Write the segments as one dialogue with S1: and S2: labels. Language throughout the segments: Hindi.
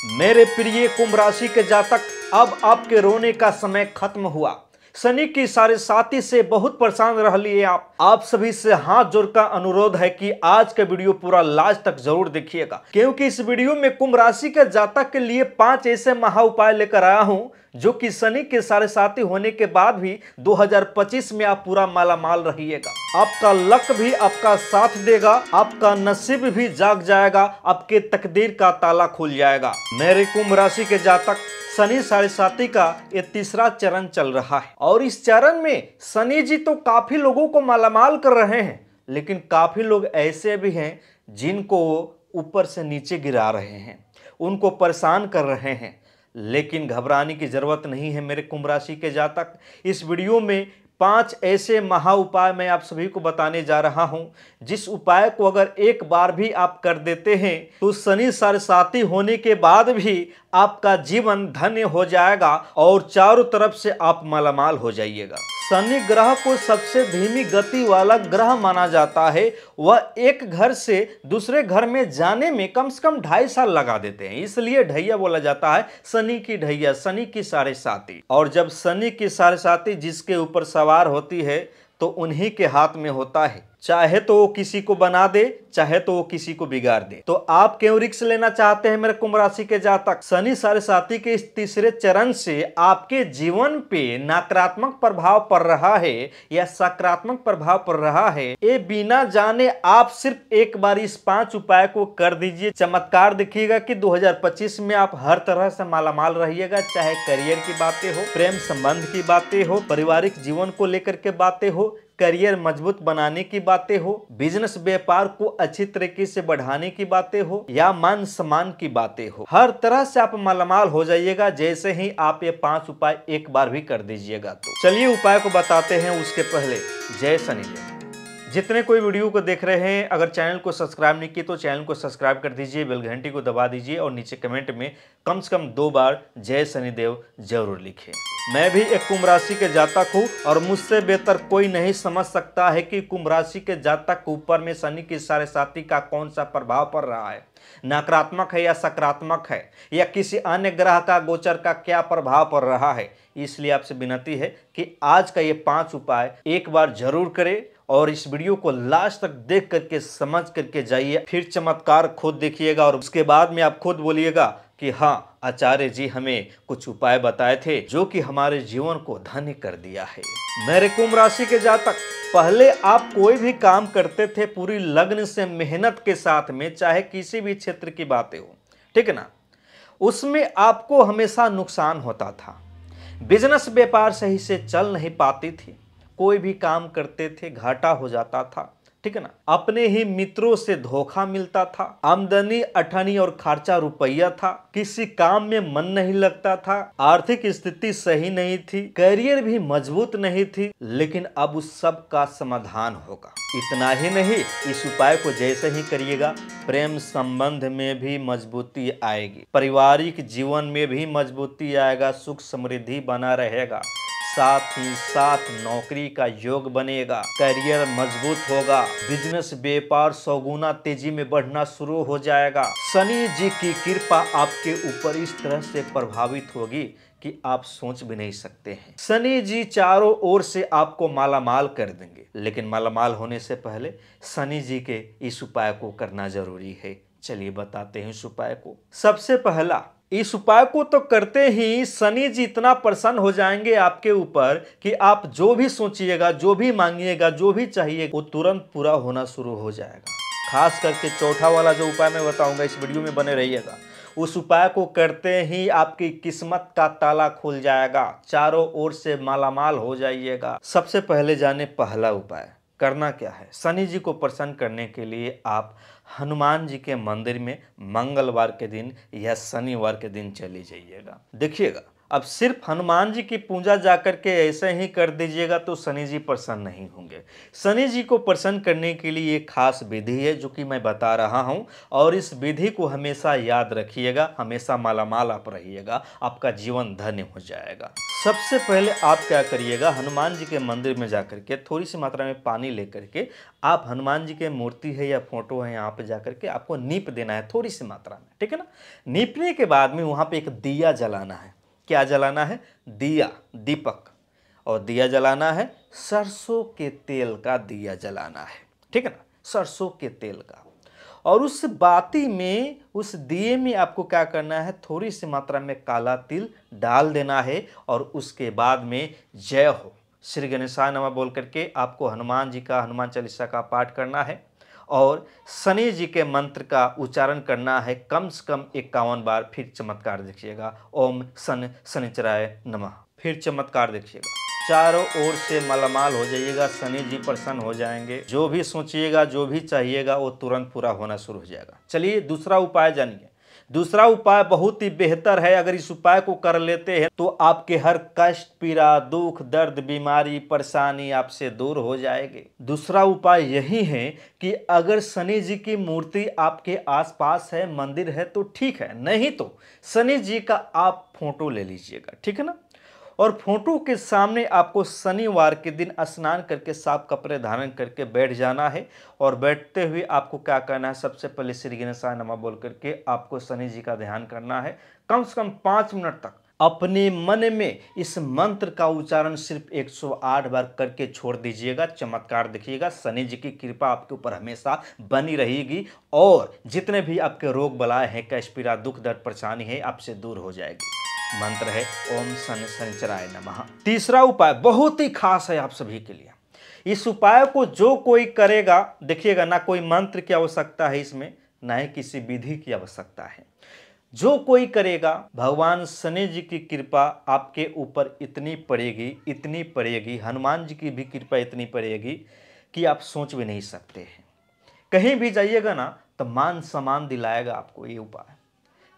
S1: मेरे प्रिय कुंभ राशि के जातक, अब आपके रोने का समय खत्म हुआ। शनि की साढ़े साती से बहुत परेशान रह लिए आप सभी से हाथ जोड़कर अनुरोध है कि आज का वीडियो पूरा लास्ट तक जरूर देखिएगा, क्योंकि इस वीडियो में कुंभ राशि के जातक के लिए 5 ऐसे महा उपाय लेकर आया हूं जो कि शनि के साढ़े साती होने के बाद भी 2025 में आप पूरा मालामाल रहिएगा। आपका लक भी आपका साथ देगा, आपका नसीब भी जाग जाएगा, आपके तकदीर का ताला खुल जाएगा। मेरे कुंभ राशि के जातक, शनि साढ़े साती का ये तीसरा चरण चल रहा है और इस चरण में शनि जी तो काफी लोगों को मालामाल कर रहे हैं, लेकिन काफी लोग ऐसे भी हैं जिनको ऊपर से नीचे गिरा रहे हैं, उनको परेशान कर रहे हैं। लेकिन घबराने की जरूरत नहीं है मेरे कुंभ राशि के जातक। इस वीडियो में 5 ऐसे महा उपाय मैं आप सभी को बताने जा रहा हूं, जिस उपाय को अगर एक बार भी आप कर देते हैं तो शनि साढ़े साती होने के बाद भी आपका जीवन धन्य हो जाएगा और चारों तरफ से आप मालामाल हो जाइएगा। शनि ग्रह को सबसे धीमी गति वाला ग्रह माना जाता है। वह एक घर से दूसरे घर में जाने में कम से कम 2.5 साल लगा देते हैं, इसलिए ढैया बोला जाता है, शनि की ढैया, शनि की साढ़े साती। और जब शनि की साढ़े साती जिसके ऊपर सवार होती है तो उन्हीं के हाथ में होता है, चाहे तो वो किसी को बना दे, चाहे तो वो किसी को बिगाड़ दे। तो आप क्यों रिस्क लेना चाहते हैं मेरे कुंभ राशि के जातक? शनि साढ़े साती के इस तीसरे चरण से आपके जीवन पे नकारात्मक प्रभाव पड़ रहा है या सकारात्मक प्रभाव पड़ रहा है, ये बिना जाने आप सिर्फ एक बार इस 5 उपाय को कर दीजिए। चमत्कार देखिएगा कि 2025 में आप हर तरह से मालामाल रहिएगा, चाहे करियर की बातें हो, प्रेम संबंध की बातें हो, पारिवारिक जीवन को लेकर के बातें हो, करियर मजबूत बनाने की बातें हो, बिजनेस व्यापार को अच्छी तरीके से बढ़ाने की बातें हो या मान सम्मान की बातें हो, हर तरह से आप मालामाल हो जाइएगा जैसे ही आप ये 5 उपाय एक बार भी कर दीजिएगा। तो चलिए उपाय को बताते हैं। उसके पहले जय शनिदेव। जितने कोई वीडियो को देख रहे हैं, अगर चैनल को सब्सक्राइब नहीं किए तो चैनल को सब्सक्राइब कर दीजिए, बेल घंटी को दबा दीजिए और नीचे कमेंट में कम से कम 2 बार जय शनिदेव जरूर लिखें। मैं भी एक कुंभ राशि के जातक हूँ और मुझसे बेहतर कोई नहीं समझ सकता है कि कुंभ राशि के जातक के ऊपर में शनि की साढ़े साती का कौन सा प्रभाव पड़ रहा है, नकारात्मक है या सकारात्मक है, या किसी अन्य ग्रह का गोचर का क्या प्रभाव पड़ रहा है। इसलिए आपसे विनती है कि आज का ये 5 उपाय एक बार जरूर करें और इस वीडियो को लास्ट तक देख करके समझ करके जाइए, फिर चमत्कार खुद देखिएगा और उसके बाद में आप खुद बोलिएगा कि हाँ, आचार्य जी हमें कुछ उपाय बताए थे जो कि हमारे जीवन को धन्य कर दिया है। मेरे कुंभ राशि के जातक, पहले आप कोई भी काम करते थे पूरी लगन से, मेहनत के साथ में, चाहे किसी भी क्षेत्र की बातें हो, ठीक है ना, उसमें आपको हमेशा नुकसान होता था। बिजनेस व्यापार सही से चल नहीं पाती थी, कोई भी काम करते थे घाटा हो जाता था, ठीक है ना, अपने ही मित्रों से धोखा मिलता था, आमदनी अठनी और खर्चा रुपया था, किसी काम में मन नहीं लगता था, आर्थिक स्थिति सही नहीं थी, करियर भी मजबूत नहीं थी। लेकिन अब उस सब का समाधान होगा। इतना ही नहीं, इस उपाय को जैसे ही करिएगा प्रेम संबंध में भी मजबूती आएगी, पारिवारिक जीवन में भी मजबूती आएगा, सुख समृद्धि बना रहेगा, साथ ही साथ नौकरी का योग बनेगा, करियर मजबूत होगा, बिजनेस व्यापार 100 गुना तेजी में बढ़ना शुरू हो जाएगा। शनि जी की कृपा आपके ऊपर इस तरह से प्रभावित होगी कि आप सोच भी नहीं सकते हैं। शनि जी चारों ओर से आपको मालामाल कर देंगे, लेकिन मालामाल होने से पहले शनि जी के इस उपाय को करना जरूरी है। चलिए बताते हैं इस उपाय को। सबसे पहला, इस उपाय को तो करते ही शनि जी इतना प्रसन्न हो जाएंगे आपके ऊपर कि आप जो भी सोचिएगा, जो भी मांगिएगा, जो भी चाहिए वो तुरंत पूरा होना शुरू हो जाएगा। खास करके चौथा वाला जो उपाय मैं बताऊंगा, इस वीडियो में बने रहिएगा। उस उपाय को करते ही आपकी किस्मत का ताला खुल जाएगा, चारों ओर से मालामाल हो जाइएगा। सबसे पहले जाने पहला उपाय करना क्या है। शनि जी को प्रसन्न करने के लिए आप हनुमान जी के मंदिर में मंगलवार के दिन या शनिवार के दिन चली जाइएगा। देखिएगा, अब सिर्फ हनुमान जी की पूजा जाकर के ऐसे ही कर दीजिएगा तो शनि जी प्रसन्न नहीं होंगे। शनि जी को प्रसन्न करने के लिए एक खास विधि है जो कि मैं बता रहा हूं, और इस विधि को हमेशा याद रखिएगा, हमेशा मालामाल आप रहिएगा, आपका जीवन धन्य हो जाएगा। सबसे पहले आप क्या करिएगा, हनुमान जी के मंदिर में जाकर के थोड़ी सी मात्रा में पानी लेकर के आप हनुमान जी के मूर्ति है या फोटो है यहाँ पे जाकर के आपको नीप देना है थोड़ी सी मात्रा में, ठीक है ना। नीपने के बाद में वहाँ पे एक दिया जलाना है। क्या जलाना है? दिया, दीपक। और दिया जलाना है सरसों के तेल का दिया जलाना है, ठीक है ना, सरसों के तेल का। और उस बाती में, उस दिए में आपको क्या करना है, थोड़ी सी मात्रा में काला तिल डाल देना है। और उसके बाद में जय हो श्री गणेशाय नमः बोल करके आपको हनुमान जी का, हनुमान चालीसा का पाठ करना है और शनि जी के मंत्र का उच्चारण करना है कम से कम 51 बार। फिर चमत्कार देखिएगा, ओम शन शनिचराय नमः। फिर चमत्कार देखिएगा, चारों ओर से मालामाल हो जाइएगा, शनि जी प्रसन्न हो जाएंगे। जो भी सोचिएगा, जो भी चाहिएगा वो तुरंत पूरा होना शुरू हो जाएगा। चलिए दूसरा उपाय जानिए। दूसरा उपाय बहुत ही बेहतर है। अगर इस उपाय को कर लेते हैं तो आपके हर कष्ट, पीड़ा, दुख, दर्द, बीमारी, परेशानी आपसे दूर हो जाएगी। दूसरा उपाय यही है कि अगर शनि जी की मूर्ति आपके आसपास है, मंदिर है तो ठीक है, नहीं तो शनि जी का आप फोटो ले लीजिएगा, ठीक है ना। और फोटो के सामने आपको शनिवार के दिन स्नान करके साफ कपड़े धारण करके बैठ जाना है। और बैठते हुए आपको क्या करना है, सबसे पहले श्री गणेशाय नमः बोल करके आपको शनि जी का ध्यान करना है। कम से कम 5 मिनट तक अपने मन में इस मंत्र का उच्चारण सिर्फ 108 बार करके छोड़ दीजिएगा। चमत्कार देखिएगा, शनि जी की कृपा आपके ऊपर हमेशा बनी रहेगी और जितने भी आपके रोग बलाएं हैं, कष्ट, पीड़ा, दुख, दर्द, परेशानी है, आपसे दूर हो जाएगी। मंत्र है ओम शन शनिचराय नमः। तीसरा उपाय बहुत ही खास है आप सभी के लिए। इस उपाय को जो कोई करेगा, देखिएगा, ना कोई मंत्र की आवश्यकता है इसमें, ना ही किसी विधि की आवश्यकता है। जो कोई करेगा, भगवान शनि जी की कृपा आपके ऊपर इतनी पड़ेगी, इतनी पड़ेगी, हनुमान जी की भी कृपा इतनी पड़ेगी कि आप सोच भी नहीं सकते हैं। कहीं भी जाइएगा ना तो मान सम्मान दिलाएगा आपको ये उपाय।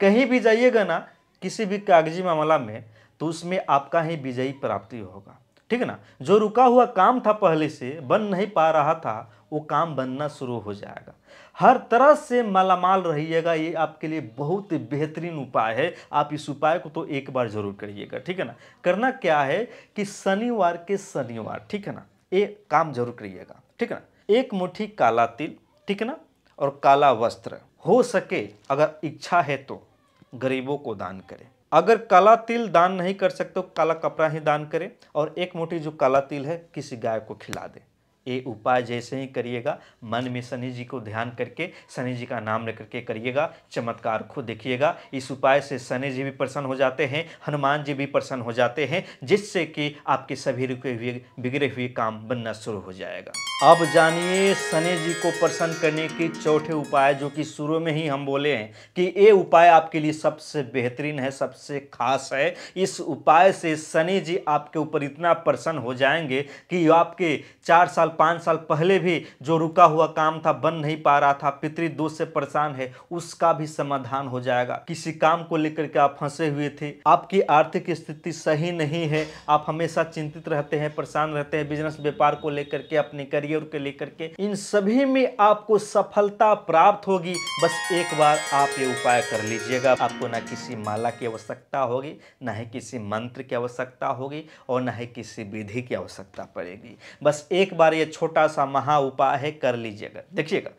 S1: कहीं भी जाइएगा ना किसी भी कागजी मामला में तो उसमें आपका ही विजयी प्राप्ति होगा, ठीक है ना। जो रुका हुआ काम था, पहले से बन नहीं पा रहा था, वो काम बनना शुरू हो जाएगा। हर तरह से मालामाल रहिएगा। ये आपके लिए बहुत बेहतरीन उपाय है। आप इस उपाय को तो एक बार जरूर करिएगा, ठीक है ना। करना क्या है कि शनिवार के शनिवार, ठीक है ना, ये काम जरूर करिएगा, ठीक है ना। एक मुट्ठी काला तिल, ठीक है ना, और काला वस्त्र, हो सके अगर इच्छा है तो गरीबों को दान करें। अगर काला तिल दान नहीं कर सकते तो काला कपड़ा ही दान करें। और एक मुट्ठी जो काला तिल है किसी गाय को खिला दें। ये उपाय जैसे ही करिएगा, मन में शनि जी को ध्यान करके शनि जी का नाम लेकर के करिएगा, चमत्कार खुद देखिएगा। इस उपाय से शनि जी भी प्रसन्न हो जाते हैं, हनुमान जी भी प्रसन्न हो जाते हैं, जिससे कि आपके सभी रुके हुए बिगड़े हुए काम बनना शुरू हो जाएगा। अब जानिए शनि जी को प्रसन्न करने के चौथे उपाय, जो कि शुरू में ही हम बोले हैं कि ये उपाय आपके लिए सबसे बेहतरीन है, सबसे खास है। इस उपाय से शनि जी आपके ऊपर इतना प्रसन्न हो जाएंगे कि आपके 4 साल 5 साल पहले भी जो रुका हुआ काम था, बन नहीं पा रहा था, पितृदोष से परेशान है, उसका भी समाधान हो जाएगा। किसी काम को लेकर के आप फंसे हुए थे, आपकी आर्थिक स्थिति सही नहीं है, आप हमेशा चिंतित रहते हैं, परेशान रहते हैं, बिजनेस व्यापार को लेकर के, अपने करियर को लेकर के, इन सभी में आपको सफलता प्राप्त होगी। बस एक बार आप ये उपाय कर लीजिएगा। आपको ना किसी माला की आवश्यकता होगी, ना ही किसी मंत्र की आवश्यकता होगी, और ना ही किसी विधि की आवश्यकता पड़ेगी। बस एक बार ये छोटा सा महा उपाय है, कर लीजिएगा। देखिएगा,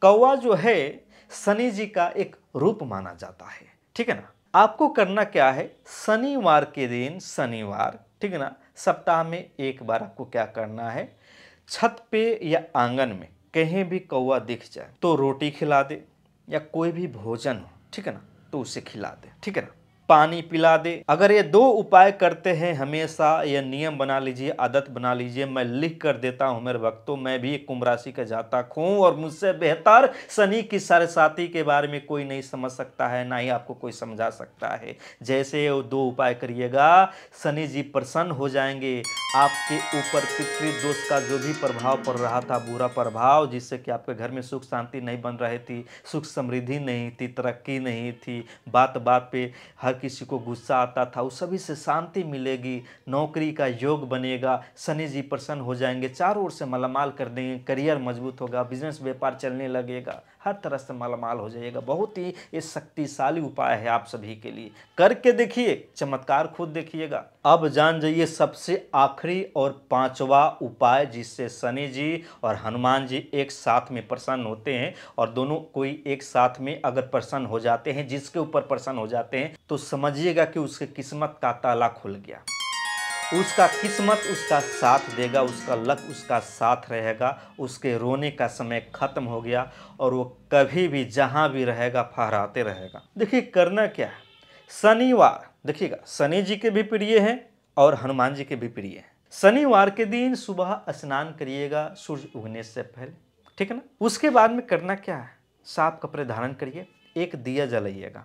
S1: कौवा जो है शनि जी का एक रूप माना जाता है, ठीक है ना। आपको करना क्या है, शनिवार के दिन, शनिवार, ठीक है ना, सप्ताह में एक बार आपको क्या करना है, छत पे या आंगन में कहीं भी कौवा दिख जाए तो रोटी खिला दे, या कोई भी भोजन हो, ठीक है ना, तो उसे खिला दे, ठीक है ना। पानी पिला दे। अगर ये 2 उपाय करते हैं हमेशा, यह नियम बना लीजिए, आदत बना लीजिए। मैं लिख कर देता हूं मेरे भक्तों, मैं भी एक कुंभ राशि का जातक हूं और मुझसे बेहतर शनि की साढ़ेसाती के बारे में कोई नहीं समझ सकता है, ना ही आपको कोई समझा सकता है। जैसे ये 2 उपाय करिएगा, शनि जी प्रसन्न हो जाएंगे। आपके ऊपर पितृदोष का जो भी प्रभाव पड़ रहा था, बुरा प्रभाव, जिससे कि आपके घर में सुख शांति नहीं बन रही थी, सुख समृद्धि नहीं थी, तरक्की नहीं थी, बात बात पे हर किसी को गुस्सा आता था उस सभी से शांति मिलेगी, नौकरी का योग बनेगा, शनि जी प्रसन्न हो जाएंगे, चारों ओर से मालामाल कर देंगे, करियर मजबूत होगा, बिजनेस व्यापार चलने लगेगा, हर तरह से मालामाल हो जाइएगा। बहुत ही ये शक्तिशाली उपाय है आप सभी के लिए, करके देखिए, चमत्कार खुद देखिएगा। अब जान जाइए सबसे आखिरी और पांचवा उपाय जिससे शनि जी और हनुमान जी एक साथ में प्रसन्न होते हैं, और दोनों कोई एक साथ में अगर प्रसन्न हो जाते हैं, जिसके ऊपर प्रसन्न हो जाते हैं, तो समझिएगा कि उसके किस्मत का ताला खुल गया, उसका किस्मत उसका साथ देगा, उसका लक उसका साथ रहेगा, उसके रोने का समय खत्म हो गया और वो कभी भी जहां भी रहेगा फहराते रहेगा। देखिए करना क्या है, शनिवार देखिएगा शनि जी के भी प्रिय हैं और हनुमान जी के भी प्रिय हैं। शनिवार के दिन सुबह स्नान करिएगा सूर्य उगने से पहले, ठीक है ना। उसके बाद में करना क्या है, साफ कपड़े धारण करिए, एक दिया जलाइएगा,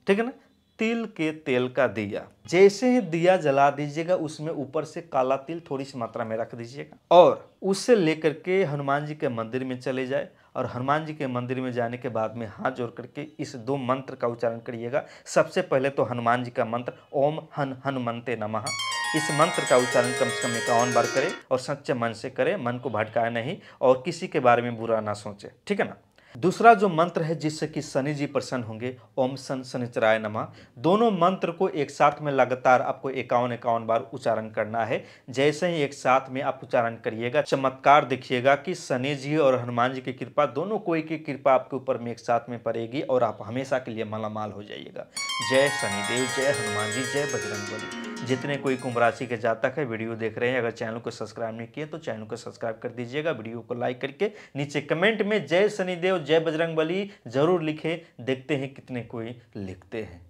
S1: ठीक है ना, तिल के तेल का दिया। जैसे ही दिया जला दीजिएगा उसमें ऊपर से काला तिल थोड़ी सी मात्रा में रख दीजिएगा और उससे लेकर के हनुमान जी के मंदिर में चले जाए, और हनुमान जी के मंदिर में जाने के बाद में हाथ जोड़ करके इस दो मंत्र का उच्चारण करिएगा। सबसे पहले तो हनुमान जी का मंत्र ओम हनुमंते नमः, इस मंत्र का उच्चारण कम से कम 51 बार करें और सच्चे मन से करें, मन को भटकाए नहीं और किसी के बारे में बुरा ना सोचे, ठीक है ना। दूसरा जो मंत्र है जिससे कि शनि जी प्रसन्न होंगे, ओम सन शनिचराय नमः, दोनों मंत्र को एक साथ में लगातार आपको 51 बार उच्चारण करना है। जैसे ही एक साथ में आप उच्चारण करिएगा, चमत्कार देखिएगा कि शनि जी और हनुमान जी की कृपा, दोनों कोई की कृपा आपके ऊपर में एक साथ में पड़ेगी और आप हमेशा के लिए मालामाल हो जाइएगा। जय शनिदेव, जय हनुमान जी, जय बजरंगबली। जितने कोई कुंभ राशि के जातक है वीडियो देख रहे हैं, अगर चैनल को सब्सक्राइब नहीं किए तो चैनल को सब्सक्राइब कर दीजिएगा, वीडियो को लाइक करके नीचे कमेंट में जय शनिदेव जय बजरंगबली जरूर लिखें, देखते हैं कितने कोई लिखते हैं।